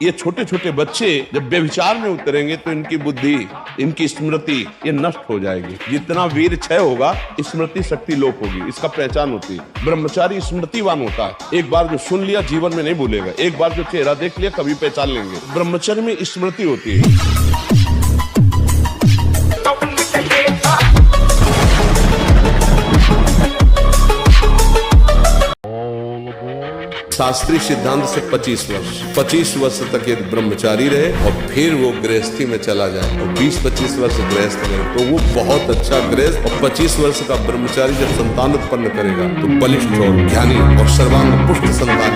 ये छोटे छोटे बच्चे जब व्यभिचार में उतरेंगे तो इनकी बुद्धि, इनकी स्मृति ये नष्ट हो जाएगी। जितना वीर क्षय होगा स्मृति शक्ति लोप होगी। इसका पहचान होती है। ब्रह्मचारी स्मृतिवान होता है। एक बार जो सुन लिया जीवन में नहीं भूलेगा। एक बार जो चेहरा देख लिया कभी पहचान लेंगे। ब्रह्मचर्य में स्मृति होती है। शास्त्रीय सिद्धांत से 25 वर्ष तक ये ब्रह्मचारी रहे और फिर वो गृहस्थी में चला जाए और 20-25 वर्ष गृहस्थ रहे तो वो बहुत अच्छा गृहस्थ। और 25 वर्ष का ब्रह्मचारी जब संतान उत्पन्न करेगा तो बलिष्ठ और ज्ञानी और सर्वांग पुष्ट संतान।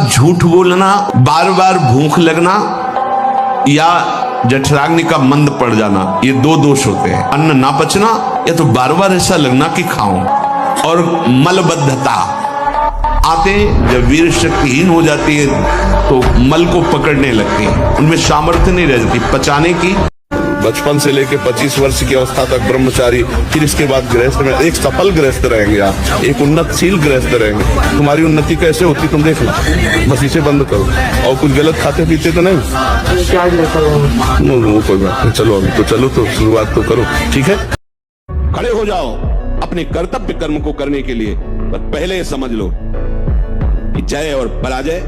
झूठ बोलना, बार बार भूख लगना या जठराग्नि का मंद पड़ जाना, ये दो दोष होते हैं। अन्न ना पचना या तो बार बार ऐसा लगना कि खाऊं, और मलबद्धता आते जब वीर शक्तिहीन हो जाती है तो मल को पकड़ने लगती है, उनमें सामर्थ्य नहीं रहती पचाने की। बचपन से लेकर 25 वर्ष की अवस्था तक ब्रह्मचारी, फिर इसके बाद गृहस्थ में एक सफल गृहस्थ रहेंगे आप, एक उन्नतशील गृहस्थ रहेंगे। तुम्हारी उन्नति कैसे होती तुम देख लो। बस इसे बंद करो और कुछ गलत खाते पीते तो नहीं। कोई बात नहीं, चलो अभी तो चलो, तो शुरुआत तो करो, ठीक है। खड़े हो जाओ अपने कर्तव्य कर्म को करने के लिए। पर पहले समझ लो कि जय और पराजय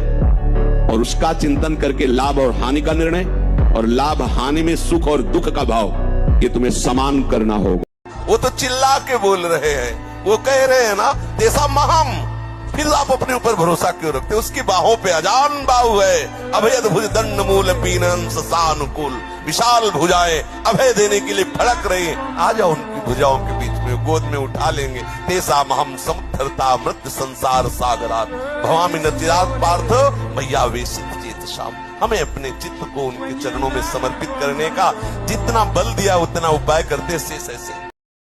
और उसका चिंतन करके लाभ और हानि का निर्णय और लाभ हानि में सुख और दुख का भाव ये तुम्हें समान करना होगा। वो तो चिल्ला के बोल रहे हैं, वो कह रहे हैं ना तेसा महम, फिर आप अपने ऊपर भरोसा क्यों रखते? उसकी बाहों पे अजान बाहु है, अभेद भुज दंड मूल पीनन सानुकूल, विशाल भुजाएं अभय देने के लिए फड़क रही हैं। आ जाओ उनकी भुजाओं के बीच में, गोद में उठा लेंगे। तेसा महम समुद्धरता मृत संसार सागरात भवामी नतिरात पार्थ मैया वेशित चेत शाम। हमें अपने चित्त को उनके चरणों में समर्पित करने का जितना बल दिया उतना उपाय करते से।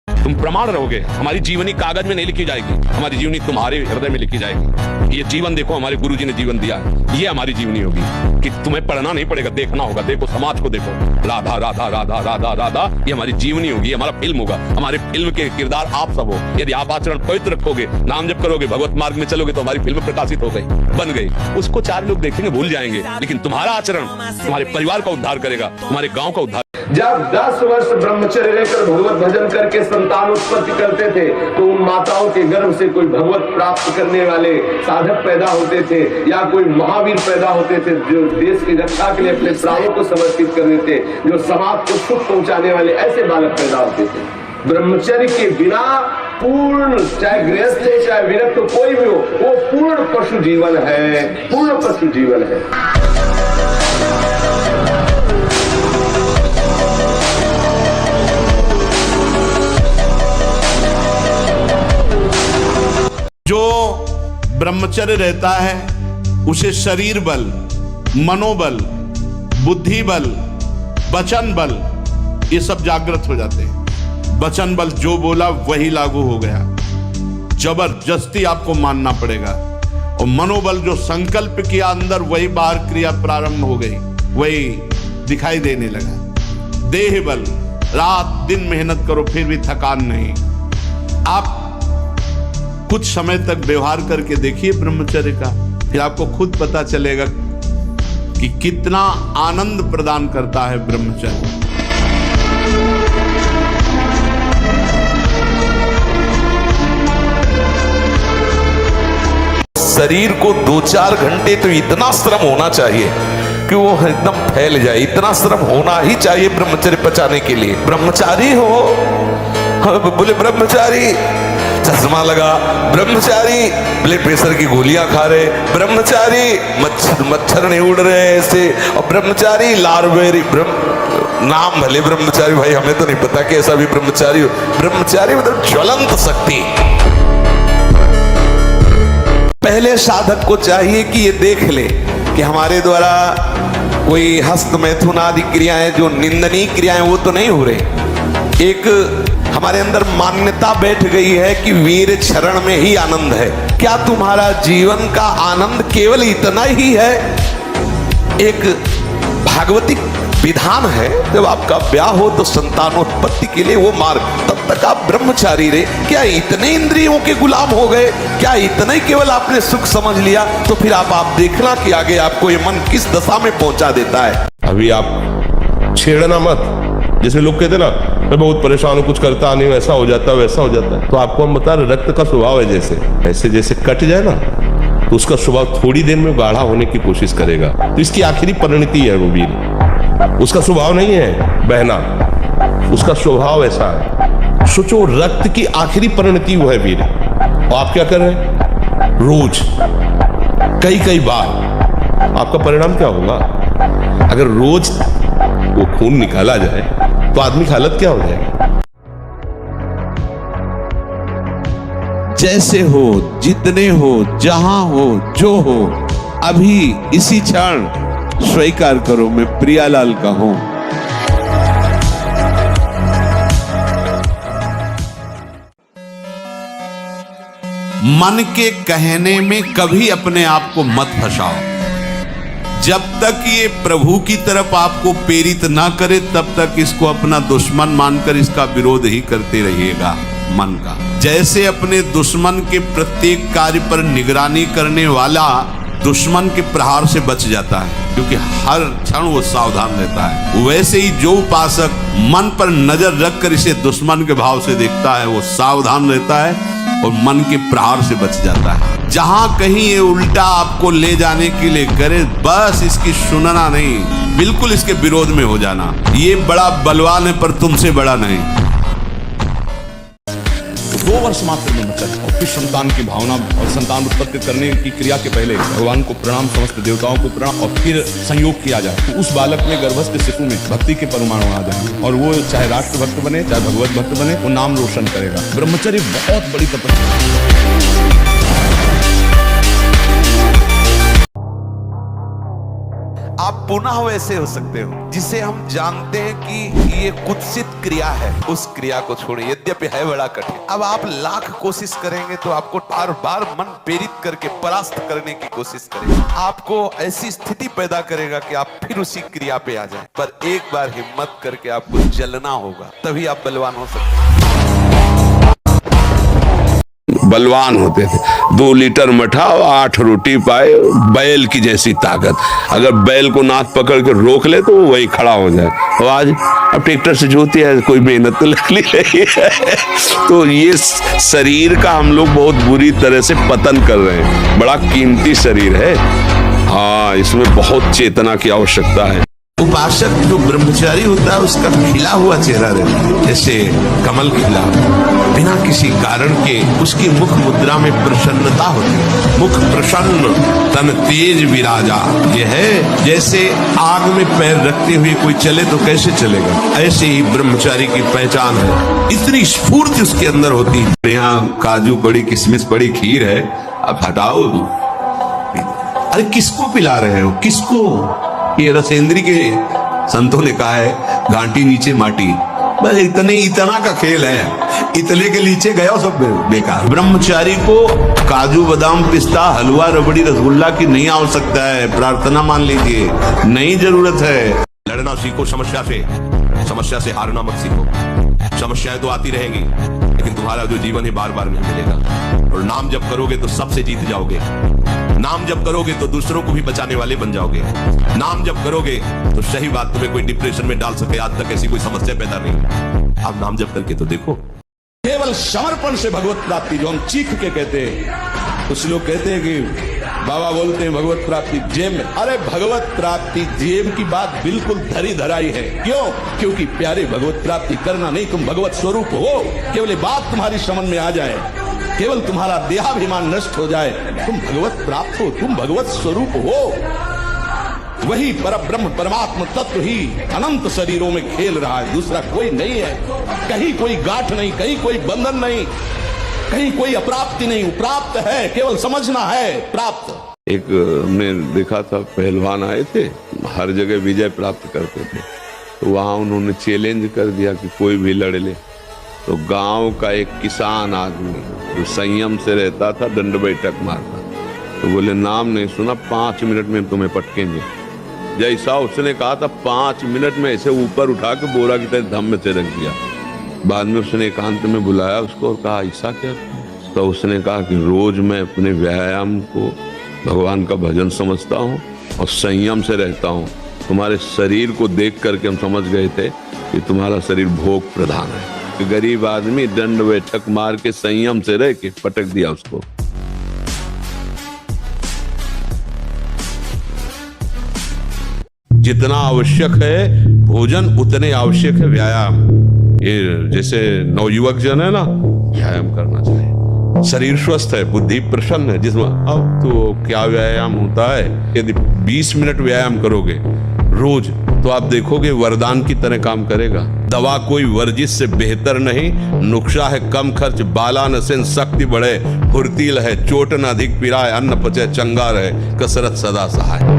तुम प्रमाण रहोगे, हमारी जीवनी कागज में नहीं लिखी जाएगी, हमारी जीवनी तुम्हारे हृदय में लिखी जाएगी। ये जीवन देखो, हमारे गुरुजी ने जीवन दिया, ये हमारी जीवनी होगी कि तुम्हें पढ़ना नहीं पड़ेगा, देखना होगा। देखो समाज को देखो, राधा राधा राधा राधा राधा, ये हमारी जीवनी होगी, हमारा फिल्म होगा। हमारे फिल्म के किरदार आप सब हो। यदि आप आचरण पवित्र रखोगे, नाम जप करोगे, भगवत मार्ग में चलोगे तो हमारी फिल्म प्रकाशित हो गई, बन गई। उसको 4 लोग देखेंगे, भूल जाएंगे, लेकिन तुम्हारा आचरण तुम्हारे परिवार का उद्धार करेगा, तुम्हारे गाँव का उद्धार। जब 10 वर्ष ब्रह्मचर्य रहकर भगवत भजन करके संतान उत्पत्ति करते थे तो उन माताओं के गर्भ से कोई भगवत प्राप्त करने वाले साधक पैदा होते थे या कोई महावीर पैदा होते थे जो देश की रक्षा के लिए अपने प्राणों को समर्पित कर देते, जो समाज को सुख पहुंचाने वाले ऐसे बालक पैदा होते थे। ब्रह्मचर्य के बिना पूर्ण, चाहे गृहस्थ हो चाहे विरक्त हो, कोई भी हो, वो पूर्ण पशु जीवन है, पूर्ण पशु जीवन है। जो ब्रह्मचर्य रहता है उसे शरीर बल, मनोबल, बुद्धि बल, वचन बल ये सब जागृत हो जाते हैं। वचन बल जो बोला वही लागू हो गया, जबरदस्ती आपको मानना पड़ेगा। और मनोबल जो संकल्प किया अंदर वही बाहर क्रिया प्रारंभ हो गई, वही दिखाई देने लगा। देह बल, रात दिन मेहनत करो फिर भी थकान नहीं। आप कुछ समय तक व्यवहार करके देखिए ब्रह्मचर्य का, फिर आपको खुद पता चलेगा कि कितना आनंद प्रदान करता है ब्रह्मचर्य। शरीर को 2-4 घंटे तो इतना श्रम होना चाहिए कि वो एकदम फैल जाए, इतना श्रम होना ही चाहिए ब्रह्मचर्य पचाने के लिए। ब्रह्मचारी हो, बोले ब्रह्मचारी चश्मा लगा, ब्रह्मचारी ब्लड प्रेशर की गोलियां खा रहे, ब्रह्मचारी मच्छर नहीं उड़ रहे ऐसे, और ब्रह्मचारी लारवेरी नाम भले ब्रह्मचारी, भाई हमें तो नहीं पता कि ऐसा भी ब्रह्मचारी हो। ब्रह्मचारी मतलब ज्वलंत शक्ति। पहले साधक को चाहिए कि ये देख ले कि हमारे द्वारा कोई हस्त मैथुन आदि क्रियाएं जो निंदनीय क्रियाएं वो तो नहीं हो रही। एक हमारे अंदर मान्यता बैठ गई है कि वीर चरण में ही आनंद है। क्या तुम्हारा जीवन का आनंद केवल इतना ही है? एक भागवतिक विधान है जब आपका ब्याह हो तो संतानोत्पत्ति के लिए वो मार्ग, तब तक आप ब्रह्मचारी रहे। क्या इतने इंद्रियों के गुलाम हो गए? क्या इतना ही केवल आपने सुख समझ लिया? तो फिर आप देखना कि आगे आपको ये मन किस दशा में पहुंचा देता है। अभी आप छेड़ना मत। जैसे लोग कहते ना मैं बहुत परेशान हूं, कुछ करता नहीं, वैसा हो जाता है वैसा हो जाता है। तो आपको हम बता रहे रक्त का स्वभाव है, जैसे जैसे कट जाए ना तो उसका स्वभाव थोड़ी देर में गाढ़ा होने की कोशिश करेगा। तो इसकी आखिरी परिणति है वो वीर। उसका स्वभाव नहीं है बहना, उसका स्वभाव ऐसा है। सोचो रक्त की आखिरी परिणति वो है वीर। और आप क्या कर रहे हैं? रोज कई बार आपका परिणाम क्या होगा? अगर रोज वो खून निकाला जाए तो आदमी की हालत क्या हो जाएगी? जैसे हो, जितने हो, जहां हो, जो हो, अभी इसी क्षण स्वीकार करो मैं प्रियालाल का हूं। मन के कहने में कभी अपने आप को मत फंसाओ। जब तक ये प्रभु की तरफ आपको प्रेरित ना करे तब तक इसको अपना दुश्मन मानकर इसका विरोध ही करते रहिएगा। मन का जैसे अपने दुश्मन के प्रत्येक कार्य पर निगरानी करने वाला दुश्मन के प्रहार से बच जाता है, क्योंकि हर क्षण वो सावधान रहता है, वैसे ही जो उपासक मन पर नजर रखकर इसे दुश्मन के भाव से देखता है वो सावधान रहता है और मन के प्रहार से बच जाता है। जहां कहीं ये उल्टा आपको ले जाने के लिए करे, बस इसकी सुनना नहीं, बिल्कुल इसके विरोध में हो जाना। ये बड़ा बलवान है पर तुमसे बड़ा नहीं। 2 वर्ष मात्र ब्रह्मचर्य और फिर संतान की भावना और संतान उत्पत्ति करने की क्रिया के पहले भगवान को प्रणाम, समस्त देवताओं को प्रणाम, और फिर संयोग किया जाए तो उस बालक में गर्भस्थ शिशु में भक्ति के परमाणु आ जाएंगे और वो चाहे राष्ट्र भक्त बने चाहे भगवत भक्त बने, वो नाम रोशन करेगा। ब्रह्मचर्य बहुत बड़ी तपस्या। आप पुनः वैसे हो सकते हो जिसे हम जानते हैं कि ये कुत्सित क्रिया है, उस क्रिया को छोड़िए, यद्यपि है बड़ा कठिन। अब आप लाख कोशिश करेंगे तो आपको बार बार मन प्रेरित करके परास्त करने की कोशिश करेगा, आपको ऐसी स्थिति पैदा करेगा कि आप फिर उसी क्रिया पे आ जाएं। पर एक बार हिम्मत करके आपको जलना होगा, तभी आप बलवान हो सकते हैं। बलवान होते थे, 2 लीटर मठा और 8 रोटी पाए, बैल की जैसी ताकत। अगर बैल को नाथ पकड़ के रोक ले तो वो वही खड़ा हो जाए। और आज अब ट्रैक्टर से जोती है, कोई मेहनत तो लग रही है। तो ये शरीर का हम लोग बहुत बुरी तरह से पतन कर रहे हैं। बड़ा कीमती शरीर है, हाँ, इसमें बहुत चेतना की आवश्यकता है। उपासक जो ब्रह्मचारी होता है उसका खिला हुआ चेहरा रहता है, जैसे कमल खिला, बिना किसी कारण के उसकी मुख मुद्रा में प्रसन्नता होती है। मुख प्रसन्न तन तेज विराजा, ये है जैसे आग में पैर रखते हुए कोई चले तो कैसे चलेगा, ऐसे ही ब्रह्मचारी की पहचान है। इतनी स्फूर्ति उसके अंदर होती है। यहाँ काजू पड़ी, किशमिश पड़ी, खीर है, अब हटाओ। अरे किसको पिला रहे हो, किसको? ये रसेंद्री के संतों ने कहा है घाटी नीचे माटी, बस इतना का खेल है, इतने के नीचे गया सब बेकार। ब्रह्मचारी को काजू बादाम पिस्ता हलवा रबड़ी रसगुल्ला की नहीं आवश्यकता है, प्रार्थना मान लीजिए, नहीं जरूरत है। लड़ना सीखो समस्या से हारना मत सीखो। समस्याएं तो आती रहेगी लेकिन तुम्हारा जो जीवन है बार बार नहीं मिलेगा। और नाम जप करोगे तो सबसे जीत जाओगे, नाम जप करोगे तो दूसरों को भी बचाने वाले बन जाओगे, नाम जप करोगे तो सही बात तुम्हें कोई डिप्रेशन में डाल सके, आज तक ऐसी कोई समस्या पैदा नहीं। आप नाम जप करके तो देखो। केवल समर्पण से भगवत प्राप्ति, जो हम चीख के कहते हैं, कुछ लोग कहते हैं कि बाबा बोलते हैं भगवत प्राप्ति जेब में। अरे भगवत प्राप्ति जेब की बात बिल्कुल धरी धराई है। क्यों? क्योंकि प्यारे भगवत प्राप्ति करना नहीं, तुम भगवत स्वरूप हो। केवल बात तुम्हारी समझ में आ जाए, केवल तुम्हारा देहाभिमान नष्ट हो जाए, तुम भगवत प्राप्त हो, तुम भगवत स्वरूप हो। वही परब्रह्म परमात्मा तत्व ही अनंत शरीरों में खेल रहा है, दूसरा कोई नहीं है। कहीं कोई गांठ नहीं, कहीं कोई बंधन नहीं, कहीं कोई अप्राप्ति नहीं, प्राप्त है, केवल समझना है प्राप्त। एक हमने देखा था, पहलवान आए थे, हर जगह विजय प्राप्त करते थे, तो वहां उन्होंने चैलेंज कर दिया कि कोई भी लड़ ले। तो गांव का एक किसान आदमी जो संयम से रहता था, दंड बैठक मारता, तो बोले नाम नहीं सुना, 5 मिनट में तुम्हें पटकेंगे। जैसा उसने कहा था 5 मिनट में ऐसे ऊपर उठा के बोरा की तरह धम में से रख दिया। बाद में उसने एकांत में बुलाया उसको और कहा ऐसा क्या? तो उसने कहा कि रोज मैं अपने व्यायाम को भगवान का भजन समझता हूँ और संयम से रहता हूँ। तुम्हारे शरीर को देख करके हम समझ गए थे कि तुम्हारा शरीर भोग प्रधान है। कि गरीब आदमी दंड बैठक मार के संयम से रह के पटक दिया उसको। जितना आवश्यक है भोजन उतने आवश्यक है व्यायाम। ये जैसे नवयुवक जन है ना, व्यायाम करना चाहिए। शरीर स्वस्थ है, बुद्धि प्रसन्न है। जिसमें अब तो क्या व्यायाम होता है, यदि 20 मिनट व्यायाम करोगे रोज तो आप देखोगे वरदान की तरह काम करेगा। दवा कोई वर्जिश से बेहतर नहीं, नुक्शा है कम खर्च, बाला नसेन शक्ति बढ़े, फुर्तील है चोट न अधिक पिराए, अन्न पचे चंगा रहे, कसरत सदा सहाय।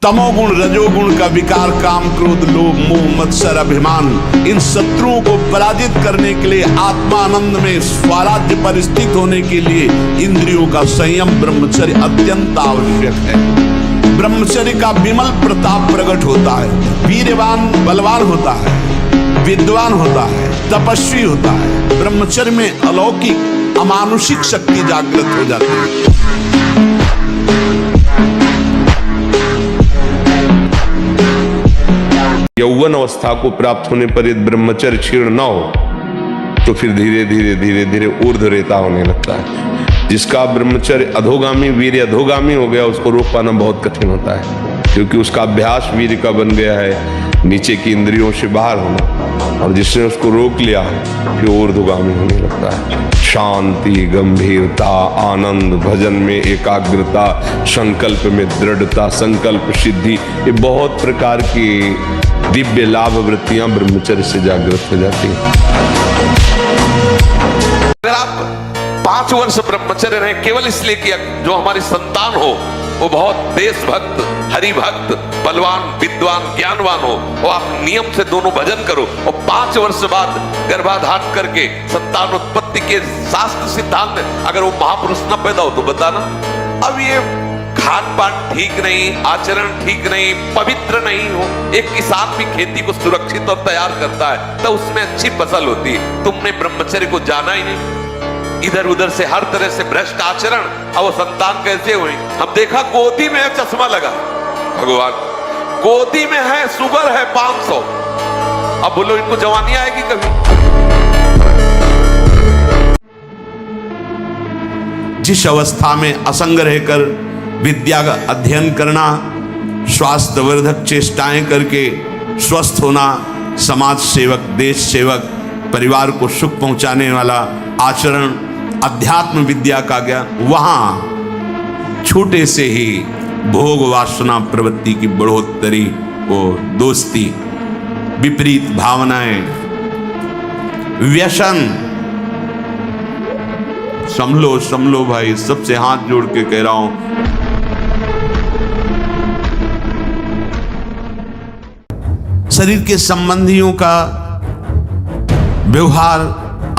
तमोगुण रजोगुण का विकार, काम क्रोध लोभ मोह मत्सर अभिमान, इन शत्रुओं को पराजित करने के लिए आत्मानंद में स्वराज्य पर स्थित होने के लिए इंद्रियों का संयम ब्रह्मचर्य अत्यंत आवश्यक है। ब्रह्मचर्य का विमल प्रताप प्रकट होता है। वीरवान बलवान होता है, विद्वान होता है, तपस्वी होता है। ब्रह्मचर्य में अलौकिक अमानुषिक शक्ति जागृत हो जाती है। यौवन अवस्था को प्राप्त होने पर यदि ब्रह्मचर्य क्षीण न हो तो फिर धीरे धीरे धीरे धीरे ऊर्ध्व रेता होने लगता है। जिसका ब्रह्मचर्य अधोगामी वीर्य अधोगामी हो गया उसको रोक पाना बहुत कठिन होता है, क्योंकि उसका अभ्यास वीर्य का बन गया है नीचे की इंद्रियों से बाहर होना, और जिसने उसको रोक लिया फिर ऊर्ध्वगामी होने लगता है। शांति, गंभीरता, आनंद, भजन में एकाग्रता, संकल्प में दृढ़ता, संकल्प सिद्धि, ये बहुत प्रकार की दिव्य लाभ वृत्तियां ब्रह्मचर्य से जागृत हो जाती हैं। अगर आप 5 वर्ष ब्रह्मचर्य रहे केवल इसलिए कि जो हमारी संतान हो वो बहुत देशभक्त, हरिभक्त, बलवान, विद्वान, ज्ञानवान हो, और आप नियम से दोनों भजन करो, और 5 वर्ष बाद गर्भाधान करके संतान उत्पत्ति के शास्त्र सिद्धांत अगर वो महापुरुष न पैदा हो तो बताना। अब ये खान पान ठीक नहीं, आचरण ठीक नहीं, पवित्र नहीं हो। एक किसान भी खेती को सुरक्षित और तैयार करता है तो उसमें अच्छी फसल होती है। तुमने ब्रह्मचर्य को जाना ही नहीं, इधर उधर से हर तरह से भ्रष्ट आचरण, अब वो संतान कैसे हुई? हम देखा गोदी में चश्मा लगा, भगवान गोदी में है, शुगर है 500। अब बोलो इनको जवानी आएगी कभी? जिस अवस्था में असंग रहकर विद्या का अध्ययन करना, स्वास्थ्यवर्धक चेष्टाएं करके स्वस्थ होना, समाज सेवक, देश सेवक, परिवार को सुख पहुंचाने वाला आचरण, अध्यात्म विद्या का ज्ञान, वहां छोटे से ही भोग वासना प्रवृत्ति की बढ़ोतरी, वो दोस्ती, विपरीत भावनाएं, व्यसन, संभलो भाई, सबसे हाथ जोड़ के कह रहा हूं, शरीर के संबंधियों का व्यवहार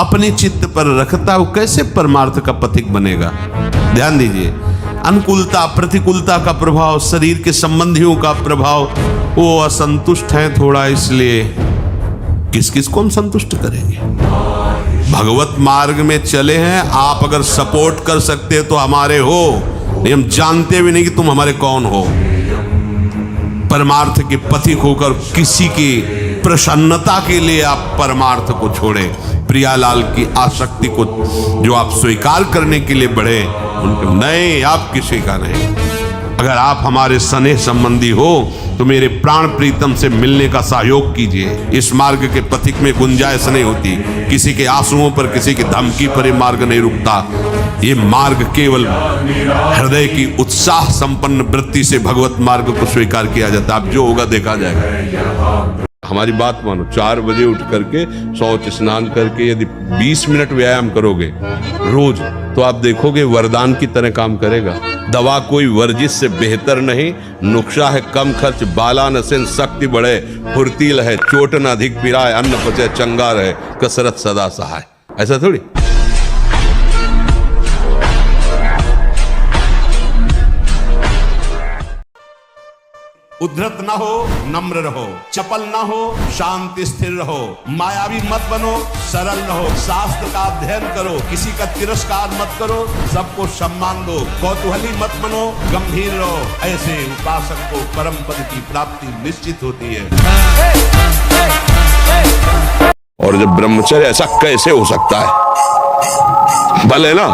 अपने चित्त पर रखता वो कैसे परमार्थ का पथिक बनेगा? ध्यान दीजिए, अनुकूलता प्रतिकूलता का प्रभाव, शरीर के संबंधियों का प्रभाव, वो असंतुष्ट हैं थोड़ा, इसलिए किस किस को हम संतुष्ट करेंगे? भगवत मार्ग में चले हैं, आप अगर सपोर्ट कर सकते हो तो हमारे हो, नहीं हम जानते भी नहीं कि तुम हमारे कौन हो। परमार्थ के पथिक होकर किसी की प्रसन्नता के लिए आप परमार्थ को छोड़े, प्रियालाल की आसक्ति को जो आप स्वीकार करने के लिए बढ़े, उनके नहीं, आप किसी का नहीं। अगर आप हमारे स्नेह संबंधी हो तो मेरे प्राण प्रीतम से मिलने का सहयोग कीजिए। इस मार्ग के पथिक में गुंजाइश नहीं होती, किसी के आंसुओं पर, किसी की धमकी पर ये मार्ग नहीं रुकता। ये मार्ग केवल हृदय की उत्साह संपन्न वृत्ति से भगवत मार्ग को स्वीकार किया जाता है। अब जो होगा देखा जाएगा। हमारी बात मानो, 4 बजे उठ करके शौच स्नान करके यदि 20 मिनट व्यायाम करोगे रोज तो आप देखोगे वरदान की तरह काम करेगा। दवा कोई वर्जिश से बेहतर नहीं, नुक्शा है कम खर्च, बाला नसेन शक्ति बढ़े, फुर्तील है चोट न अधिक पिराए, अन्न पचे चंगा रहे, कसरत सदा सहाय। ऐसा थोड़ी उद्धत ना हो, नम्र रहो, चपल ना हो, शांति स्थिर रहो, मायावी मत बनो, सरल रहो, शास्त्र का अध्ययन करो, किसी का तिरस्कार मत करो, सबको सम्मान दो, कौतूहली मत बनो, गंभीर रहो। ऐसे उपासक को परम पद की प्राप्ति निश्चित होती है। और जब ब्रह्मचर्य, ऐसा कैसे हो सकता है? बल है ना,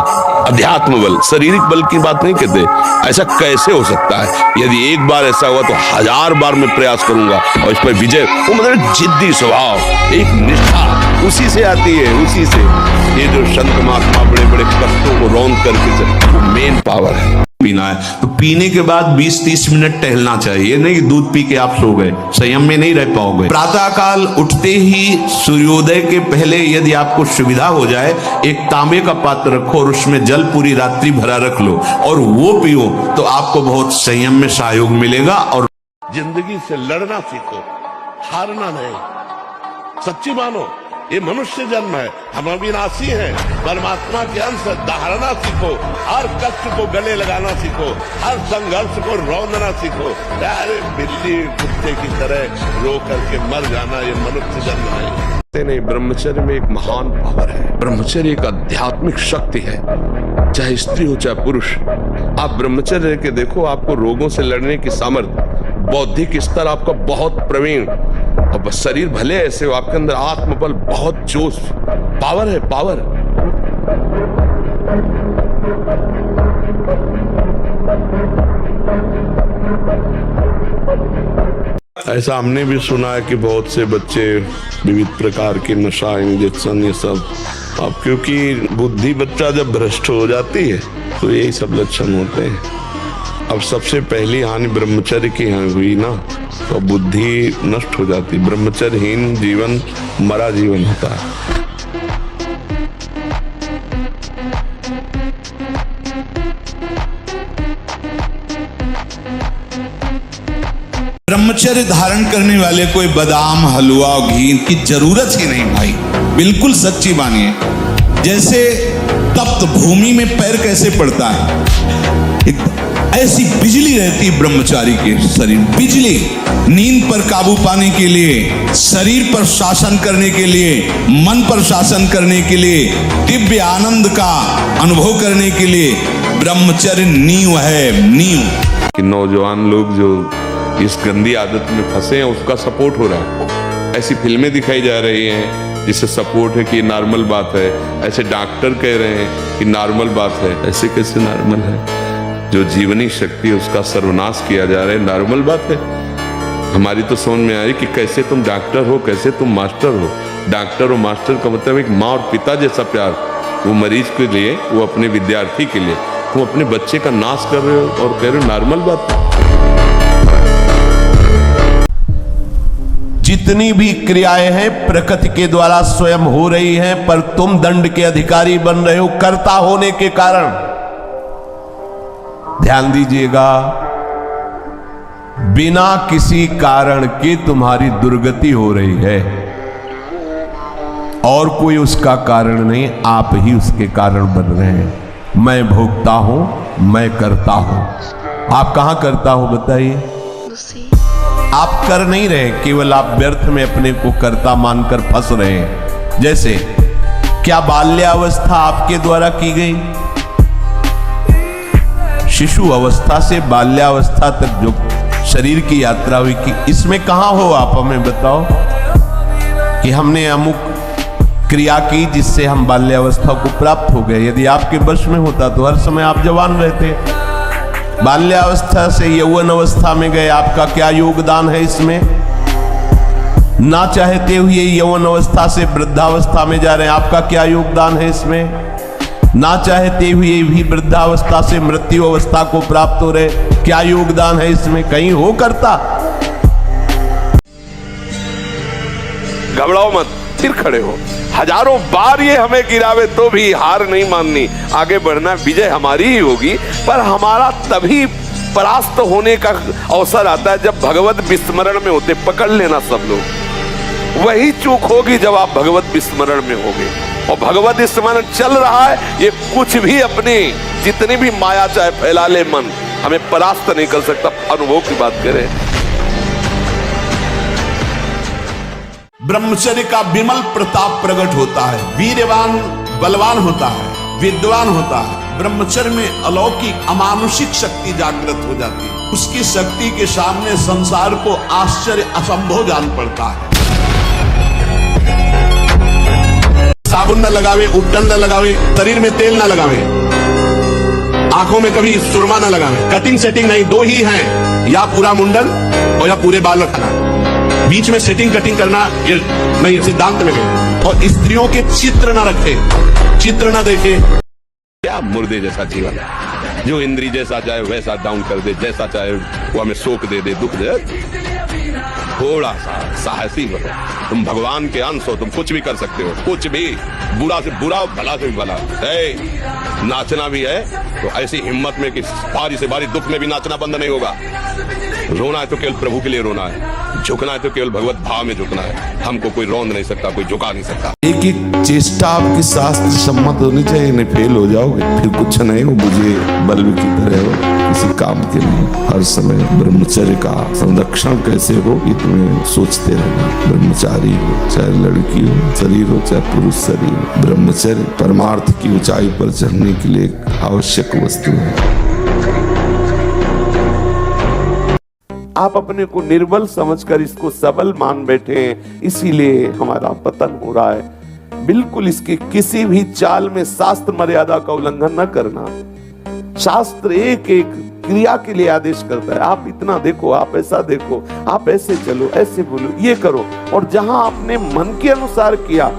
अध्यात्म बल, शारीरिक बल की बात नहीं कहते। ऐसा कैसे हो सकता है? यदि एक बार ऐसा हुआ तो 1000 बार मैं प्रयास करूंगा और इस पर विजय। वो मतलब जिद्दी स्वभाव, एक निष्ठा उसी से आती है, उसी से। ये जो संत महात्मा बड़े बड़े कष्टों को रौंद करके चलते, वो मेन पावर है। पीना है तो पीने के बाद 20-30 मिनट टहलना चाहिए, नहीं कि दूध पी के आप सो गए, संयम में नहीं रह पाओगे। प्रातः काल उठते ही सूर्योदय के पहले यदि आपको सुविधा हो जाए, एक तांबे का पात्र रखो और उसमें जल पूरी रात्रि भरा रख लो और वो पियो, तो आपको बहुत संयम में सहयोग मिलेगा। और जिंदगी से लड़ना सीखो, हारना नहीं। सच्ची मानो, ये मनुष्य जन्म है, हम अविनाशी हैं, परमात्मा के अंश। दहाड़ना सीखो, हर कष्ट को गले लगाना सीखो, हर संघर्ष को रौंदना सीखो। अरे बिल्ली कुत्ते की तरह रो करके मर जाना, ये मनुष्य जन्म है। नहीं, ब्रह्मचर्य में एक महान पावर है। ब्रह्मचर्य एक आध्यात्मिक शक्ति है, चाहे स्त्री हो चाहे पुरुष। आप ब्रह्मचर्य के देखो, आपको रोगों से लड़ने की सामर्थ्य, बौद्धिक स्तर आपका बहुत प्रवीण, और बस शरीर भले ऐसे हो, आपके अंदर आत्मबल, बहुत जोश, पावर है, पावर। ऐसा हमने भी सुना है कि बहुत से बच्चे विविध प्रकार के नशा, इंजेक्शन, ये सब। अब क्योंकि बुद्धि बच्चा जब भ्रष्ट हो जाती है तो यही सब लक्षण होते हैं। अब सबसे पहली हानि ब्रह्मचर्य की हुई ना, तो बुद्धि नष्ट हो जाती। ब्रह्मचर्यहीन जीवन मरा जीवन होता है। ब्रह्मचर्य धारण करने वाले कोई बादाम, हलवा और घी की जरूरत ही नहीं भाई, बिल्कुल सच्ची मानिए। जैसे तप्त भूमि में पैर कैसे पड़ता है, ऐसी बिजली रहती ब्रह्मचारी के शरीर। बिजली, नींद पर काबू पाने के लिए, शरीर पर शासन करने के लिए, मन पर शासन करने के लिए, दिव्य आनंद का अनुभव करने के लिए ब्रह्मचर्य नींव है, नींव। कि नौजवान लोग जो इस गंदी आदत में फंसे हैं, उसका सपोर्ट हो रहा है। ऐसी फिल्में दिखाई जा रही हैं जिससे सपोर्ट है कि नॉर्मल बात है। ऐसे डॉक्टर कह रहे हैं कि नॉर्मल बात है। ऐसे कैसे नॉर्मल है? जो जीवनी शक्ति, उसका सर्वनाश किया जा रहा है, नॉर्मल बात है? हमारी तो समझ में आई कि कैसे तुम डॉक्टर हो, कैसे तुम मास्टर हो। डॉक्टर और मास्टर का मतलब एक माँ और पिता जैसा प्यार, वो मरीज के लिए, वो अपने विद्यार्थी के लिए। तुम अपने बच्चे का नाश कर रहे हो और कह रहे हो नॉर्मल बात है। जितनी भी क्रियाएं हैं प्रकृति के द्वारा स्वयं हो रही हैं, पर तुम दंड के अधिकारी बन रहे हो कर्ता होने के कारण। ध्यान दीजिएगा, बिना किसी कारण के तुम्हारी दुर्गति हो रही है और कोई उसका कारण नहीं, आप ही उसके कारण बन रहे हैं। मैं भोगता हूं, मैं करता हूं। आप कहां करता हो बताइए? आप कर नहीं रहे, केवल आप व्यर्थ में अपने को कर्ता मानकर फंस रहे हैं। जैसे क्या बाल्यावस्था आपके द्वारा की गई? शिशु अवस्था से बाल्यावस्था तक जो शरीर की यात्रा हुई, कि इसमें कहां हो आप हमें बताओ कि हमने अमुक क्रिया की जिससे हम बाल्यावस्था को प्राप्त हो गए। यदि आपके वश में होता तो हर समय आप जवान रहते। बाल्यावस्था से यौवन अवस्था में गए, आपका क्या योगदान है इसमें? ना चाहते हुए यौवन अवस्था से वृद्धावस्था में जा रहे हैं, आपका क्या योगदान है इसमें? ना चाहते हुए भी वृद्धावस्था से मृत्यु अवस्था को प्राप्त हो रहे, क्या योगदान है इसमें? कहीं हो करता? घबराओ मत, फिर खड़े हो। हजारों बार ये हमें गिरावे तो भी हार नहीं माननी, आगे बढ़ना। विजय हमारी ही होगी, पर हमारा तभी परास्त होने का अवसर आता है जब भगवत विस्मरण में होते। पकड़ लेना सब लोग, वही चूक होगी जब आप भगवत विस्मरण में होगे। और भगवत स्मरण चल रहा है, ये कुछ भी अपनी जितनी भी माया चाहे फैला ले मन, हमें परास्त नहीं कर सकता। अनुभव की बात करें, ब्रह्मचर्य का विमल प्रताप प्रकट होता है, वीरवान बलवान होता है, विद्वान होता है। ब्रह्मचर्य में अलौकिक अमानुषिक शक्ति जागृत हो जाती है। उसकी शक्ति के सामने संसार को आश्चर्य असंभव जान पड़ता है। साबुन न लगावे, उपटन न लगावे, शरीर में तेल न लगावे, आंखों में कभी सुरमा न लगावे, कटिंग सेटिंग नहीं, दो ही हैं, या पूरा मुंडन और या पूरे बाल रखना। बीच में सेटिंग कटिंग करना ये नहीं, सिद्धांत में है। और स्त्रियों के चित्र न रखे, चित्र न देखे। क्या मुर्दे जैसा जीवन, जो इंद्री जैसा चाहे वैसा डाउन कर दे, जैसा चाहे वो हमें शोक दे दे, दुख दे। थोड़ा सा साहसी बनो, तुम भगवान के अंश हो, तुम कुछ भी कर सकते हो, कुछ भी, बुरा से बुरा, भला से भला है। नाचना भी है तो ऐसी हिम्मत में कि बारी से बारी दुख में भी नाचना बंद नहीं होगा। रोना है तो केवल प्रभु के लिए रोना है, झुकना है तो केवल भगवत भाव में झुकना है। हमको कोई रोंद नहीं सकता, कोई झुका नहीं सकता। एक एक चेष्टा आपकी शास्त्र सम्मत होनी चाहिए, नहीं फेल हो जाओगे, फिर कुछ नहीं हो, बुझे बल्ब की तरह हो, किसी काम के नहीं। हर समय ब्रह्मचर्य का संरक्षण कैसे हो ये तुम्हें सोचते रहना। ब्रह्मचारी हो, चाहे लड़की हो, शरीर हो, चाहे पुरुष शरीर हो, ब्रह्मचर्य परमार्थ की ऊंचाई पर चढ़ने के लिए एक आवश्यक वस्तु है। आप अपने को निर्बल समझकर इसको सबल मान बैठे हैं, इसीलिए हमारा पतन हो रहा है। बिल्कुल इसके किसी भी चाल में शास्त्र मर्यादा का उल्लंघन न करना। शास्त्र एक एक क्रिया के लिए आदेश करता है, आप इतना देखो, आप ऐसा देखो, आप ऐसे चलो, ऐसे बोलो, ये करो। और जहां आपने मन के अनुसार किया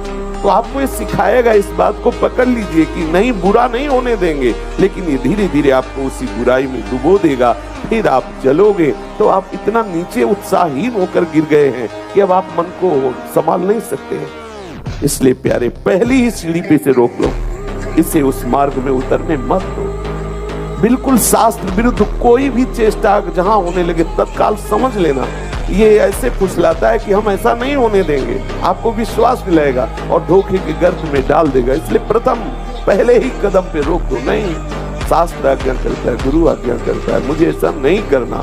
तो आपको ये सिखाएगा, इस बात को पकड़ लीजिए कि नहीं, बुरा नहीं होने देंगे, लेकिन ये धीरे धीरे आपको उसी बुराई में डुबो देगा। फिर आप चलोगे तो आप इतना नीचे उत्साहहीन होकर गिर गए हैं कि अब आप मन को संभाल नहीं सकते हैं। इसलिए प्यारे, पहली ही सीढ़ी पे से रोक लो, इसे उस मार्ग में उतरने मत दो। बिल्कुल शास्त्र विरुद्ध कोई भी चेष्टा जहां होने लगे तत्काल समझ लेना, ये ऐसे फुसलाता है कि हम ऐसा नहीं होने देंगे, आपको विश्वास दिलाएगा और धोखे के गर्त में डाल देगा। इसलिए प्रथम पहले ही कदम पे रोक दो। नहीं, शास्त्र आज्ञा करता है, गुरु आज्ञा करता है, मुझे ऐसा नहीं करना।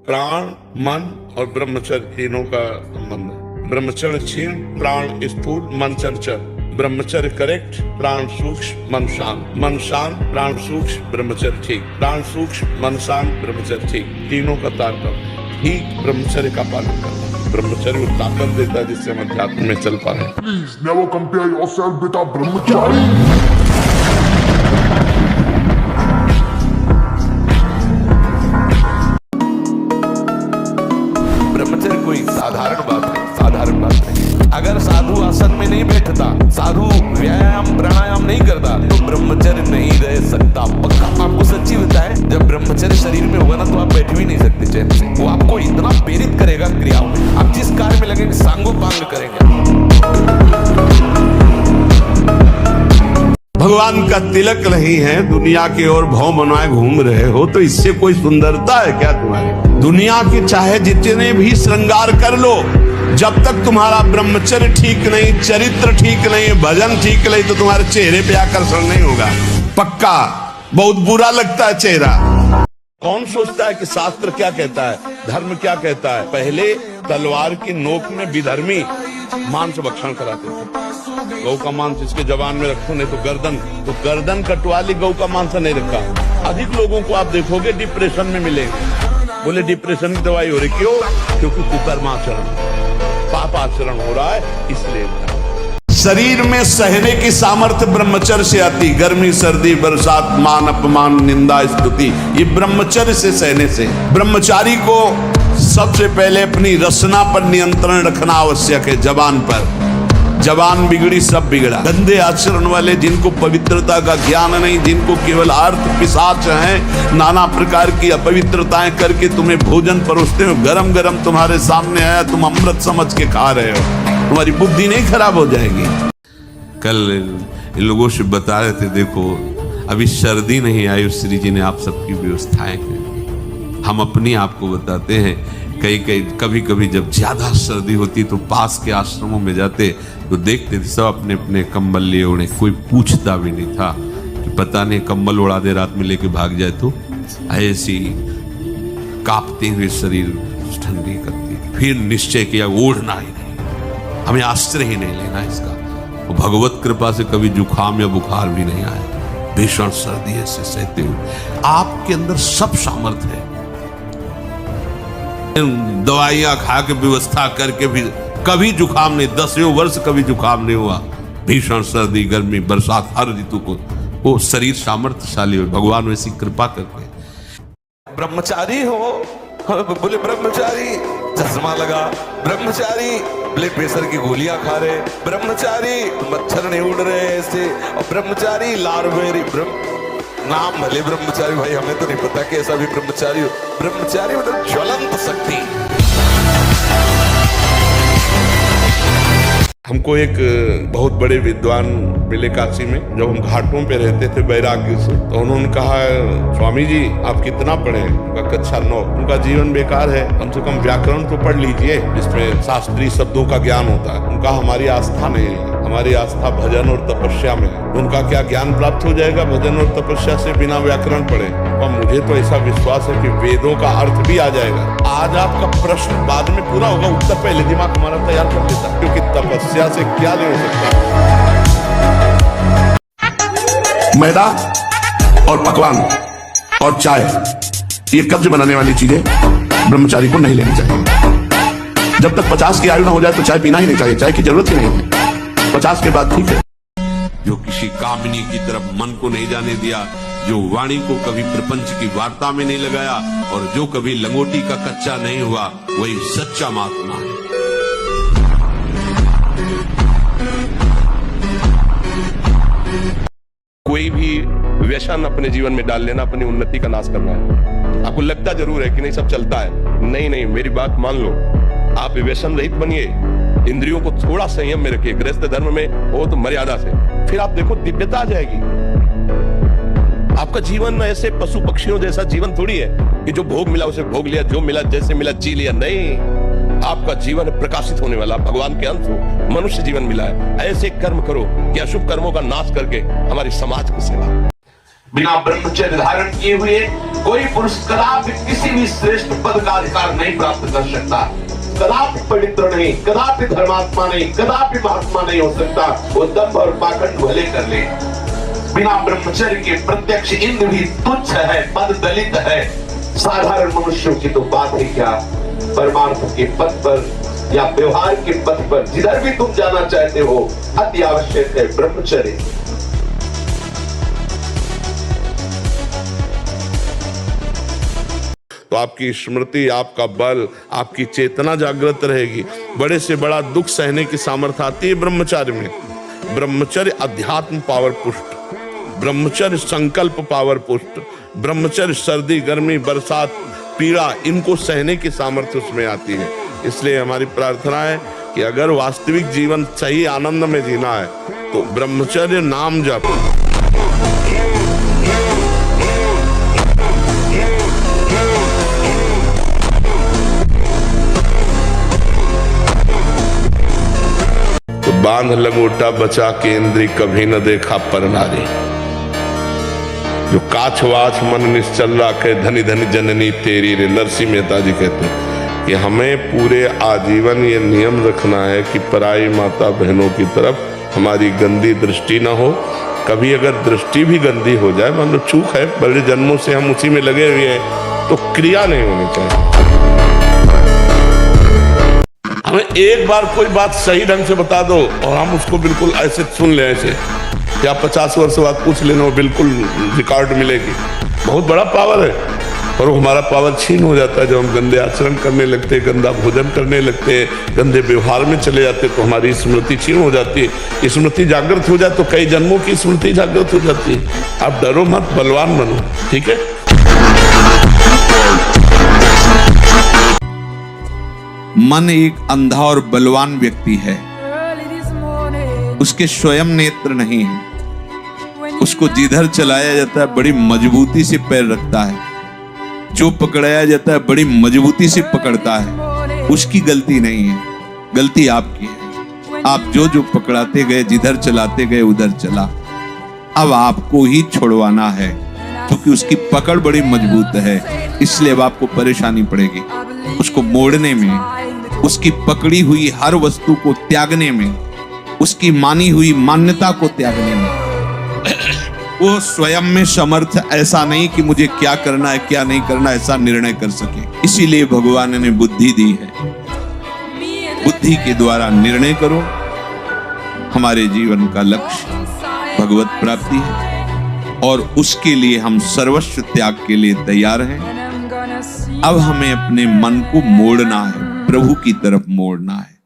प्राण, मन और ब्रह्मचर्य तीनों का संबंध है। ब्रह्मचर्य क्षीण, प्राण स्थूल, मन चंचल। ब्रह्मचर्य करेक्ट, प्राण सूक्ष्म, मन शांत। मन शांत, प्राण सूक्ष्म, ब्रह्मचर्य ठीक। प्राण सूक्ष्म, मन शांत, ब्रह्मचर्य ठीक। तीनों का तारतम्य ठीक ब्रह्मचर्य का पालन करना। ब्रह्मचर्य को ताकत देता है जिससे हम अध्यात्म में चल पा रहे हैं। Please never compare yourself with a brahmachari. ब्रह्मचर्य कोई साधारण बात है, साधारण बात नहीं। अगर साधु आसन में नहीं बैठता, साधु व्यायाम प्राणायाम नहीं करता, तो ब्रह्मचर्य नहीं रह सकता। पक्का आपको सच्ची बताए, जब ब्रह्मचर्य शरीर में होगा ना तो आप बैठ भी नहीं सकते चैन से। वो आपको इतना प्रेरित करेगा क्रियाओं में, आप जिस कार्य में लगेंगे सांगोपांग करेंगे। भगवान का तिलक नहीं है, दुनिया की ओर भौ मनवाए घूम रहे हो, तो इससे कोई सुंदरता है क्या तुम्हारी? दुनिया के चाहे जितने भी श्रृंगार कर लो, जब तक तुम्हारा ब्रह्मचर्य ठीक नहीं, चरित्र ठीक नहीं, भजन ठीक नहीं, तो तुम्हारे चेहरे पे आकर्षण नहीं होगा। पक्का बहुत बुरा लगता है चेहरा। कौन सोचता है कि शास्त्र क्या कहता है, धर्म क्या कहता है? पहले तलवार की नोक में विधर्मी मांस भक्षण कराते थे। गौ का मांस इसके जबान में रखो, नहीं तो गर्दन कटवा ली, गौ का मांस नहीं रखा। अधिक लोगों को आप देखोगे डिप्रेशन में मिलेंगे। बोले डिप्रेशन की दवाई हो रही, क्यों? क्योंकि कुकर्माचरण, पाप आचरण हो रहा है, इसलिए। शरीर में सहने की सामर्थ्य ब्रह्मचर्य से आती। गर्मी, सर्दी, बरसात, मान अपमान, निंदा, स्तुति, ये ब्रह्मचर्य से सहने से। ब्रह्मचारी को सबसे पहले अपनी रसना पर नियंत्रण रखना आवश्यक है। जबान पर, जबान बिगड़ी सब बिगड़ा। गंदे आचरण वाले, जिनको पवित्रता का ज्ञान नहीं, जिनको केवल अर्थ पिशाच हैं, नाना प्रकार की अपवित्रताएं करके तुम्हें भोजन परोसते हो, गरम गरम तुम्हारे सामने आया, तुम अमृत समझ के खा रहे हो, तुम्हारी बुद्धि नहीं खराब हो जाएगी? कल इन लोगों से बता रहे थे, देखो अभी सर्दी नहीं आई, श्री जी ने आप सबकी व्यवस्थाएं की। हम अपनी आपको बताते हैं, कभी कभी जब ज्यादा सर्दी होती तो पास के आश्रमों में जाते तो देखते थे सब अपने अपने कंबल लिए ओढ़े, कोई पूछता भी नहीं था कि पता नहीं कंबल उड़ा दे रात में लेके भाग जाए तो। ऐसी कांपते हुए शरीर ठंडी करती। फिर निश्चय किया ओढ़ना ही नहीं, हमें आश्चर्य ही नहीं लेना इसका। वो भगवत कृपा से कभी जुकाम या बुखार भी नहीं आया, भीषण सर्दी ऐसे सहते हुए। आपके अंदर सब सामर्थ्य है। दवाइयां खा के व्यवस्था करके भी कभी जुकाम नहीं, 10वें वर्ष कभी जुकाम नहीं हुआ। भीषण सर्दी, गर्मी, बरसात, हर ऋतु को वो शरीर सामर्थ्यशाली हो, भगवान वैसी कृपा करके। ब्रह्मचारी हो, बोले ब्रह्मचारी चश्मा लगा, ब्रह्मचारी ब्लड प्रेशर की गोलियां खा रहे, ब्रह्मचारी मच्छर नहीं उड़ रहे ऐसे, और ब्रह्मचारी लारवेरी नाम भले ब्रह्मचारी, भाई हमें तो नहीं पता कि ऐसा भी ब्रह्मचारी हो। ब्रह्मचारी मतलब ज्वलंत शक्ति। हमको एक बहुत बड़े विद्वान मिले काशी में, जब हम घाटों पे रहते थे वैराग्य से, तो उन्होंने कहा, स्वामी जी आप कितना पढ़े? उनका कक्षा 9। उनका जीवन बेकार है, कम से कम व्याकरण तो पढ़ लीजिए जिसमें शास्त्रीय शब्दों का ज्ञान होता है। उनका हमारी आस्था नहीं है, हमारी आस्था भजन और तपस्या में है। उनका क्या ज्ञान प्राप्त हो जाएगा भजन और तपस्या से बिना व्याकरण पढ़े? और मुझे तो ऐसा विश्वास है कि वेदों का अर्थ भी आ जाएगा। आज आपका प्रश्न बाद में पूरा होगा, उत्तर पहले दिमाग हमारा तैयार कर देता, क्योंकि तपस्या से क्या नहीं हो सकता। मैदा और पकवान और चाय, ये कब्ज बनाने वाली चीजें ब्रह्मचारी को नहीं लेनी चाहिए। जब तक 50 की आयु ना हो जाए तो चाय पीना ही नहीं चाहिए, चाय की जरूरत ही नहीं है। 50 के बाद ठीक है। जो किसी कामिनी की तरफ मन को नहीं जाने दिया, जो वाणी को कभी प्रपंच की वार्ता में नहीं लगाया, और जो कभी लंगोटी का कच्चा नहीं हुआ, वही सच्चा महात्मा है। कोई भी व्यसन अपने जीवन में डाल लेना अपनी उन्नति का नाश करना है। आपको लगता जरूर है कि नहीं सब चलता है, नहीं, मेरी बात मान लो। आप व्यसन रहित बनिए, इंद्रियों को थोड़ा संयम में रखिए, गृहस्थ धर्म में हो तो मर्यादा से, फिर आप देखो दिव्यता आ जाएगी। आपका जीवन ऐसे पशु पक्षियों जैसा जीवन थोड़ी है कि जो भोग मिला उसे भोग लिया, जो मिला जैसे मिला जी लिया। नहीं, आपका जीवन प्रकाशित होने वाला, भगवान के अंश हो, मनुष्य जीवन मिला है। ऐसे कर्म करो कि अशुभ कर्मों का नाश करके हमारी समाज की सेवा। बिना ब्रह्मचर्य धारण किए हुए कोई पुरुष कदापि किसी भी श्रेष्ठ पद का अधिकार नहीं प्राप्त कर सकता। कदापि पवित्र नहीं, कदापि धर्मात्मा नहीं, कदापि महात्मा नहीं हो सकता। वो दंभ और पाखंड भले कर ले। बिना ब्रह्मचर्य के प्रत्यक्ष इंद्र भी तुच्छ है, पद दलित है। साधारण मनुष्यों की तो बात ही क्या, परमार्थ के पद पर या व्यवहार के पद पर जिधर भी तुम जाना चाहते हो, अति आवश्यक है ब्रह्मचर्य। तो आपकी स्मृति, आपका बल, आपकी चेतना जागृत रहेगी। बड़े से बड़ा दुख सहने की सामर्थ्य आती है ब्रह्मचर्य में। ब्रह्मचर्य अध्यात्म पावर पुष्ट, ब्रह्मचर्य संकल्प पावर पुष्ट, ब्रह्मचर्य सर्दी, गर्मी, बरसात, पीड़ा, इनको सहने की सामर्थ्य उसमें आती है। इसलिए हमारी प्रार्थना है कि अगर वास्तविक जीवन सही आनंद में जीना है तो ब्रह्मचर्य नाम जप, तो बांध लगोटा बचा के इंद्री कभी न देखा पर नारी। जो काछवाछ मन निश्चल राखे धनी धनी जननी तेरी रे। नरसिंह मेहता जी कहते हैं कि हमें पूरे आजीवन ये नियम रखना है कि पराई माता बहनों की तरफ हमारी गंदी दृष्टि ना हो। कभी अगर दृष्टि भी गंदी हो जाए, मान लो चूक है, बड़े जन्मों से हम उसी में लगे हुए हैं, तो क्रिया नहीं होनी चाहिए। हमें एक बार कोई बात सही ढंग से बता दो और हम उसको बिल्कुल ऐसे सुन ले, ऐसे या 50 वर्ष बाद पूछ लेना, बिल्कुल रिकॉर्ड मिलेगी। बहुत बड़ा पावर है। और वो हमारा पावर छीन हो जाता है जब हम गंदे आचरण करने लगते हैं, गंदा भोजन करने लगते हैं, गंदे व्यवहार में चले जाते हैं, तो हमारी स्मृति छीन हो जाती है। स्मृति जागृत हो जाए तो कई जन्मों की स्मृति जागृत हो जाती है। आप डरो मत, बलवान बनो, ठीक है। मन एक अंधा और बलवान व्यक्ति है, उसके स्वयं नेत्र नहीं है। उसको जिधर चलाया जाता है बड़ी मजबूती से पैर रखता है, जो पकड़ाया जाता है बड़ी मजबूती से पकड़ता है। उसकी गलती नहीं है, गलती आपकी है। आप जो जो पकड़ाते गए, जिधर चलाते गए उधर चला। अब आपको ही छुड़वाना है, क्योंकि उसकी पकड़ बड़ी मजबूत है, इसलिए अब आपको परेशानी पड़ेगी उसको मोड़ने में। उसकी पकड़ी हुई हर वस्तु को त्यागने में, उसकी मानी हुई मान्यता को त्यागने में। वो स्वयं में समर्थ ऐसा नहीं कि मुझे क्या करना है क्या नहीं करना ऐसा निर्णय कर सके। इसीलिए भगवान ने बुद्धि दी है। बुद्धि के द्वारा निर्णय करो। हमारे जीवन का लक्ष्य भगवत प्राप्ति है और उसके लिए हम सर्वस्व त्याग के लिए तैयार हैं। अब हमें अपने मन को मोड़ना है, प्रभु की तरफ मोड़ना है।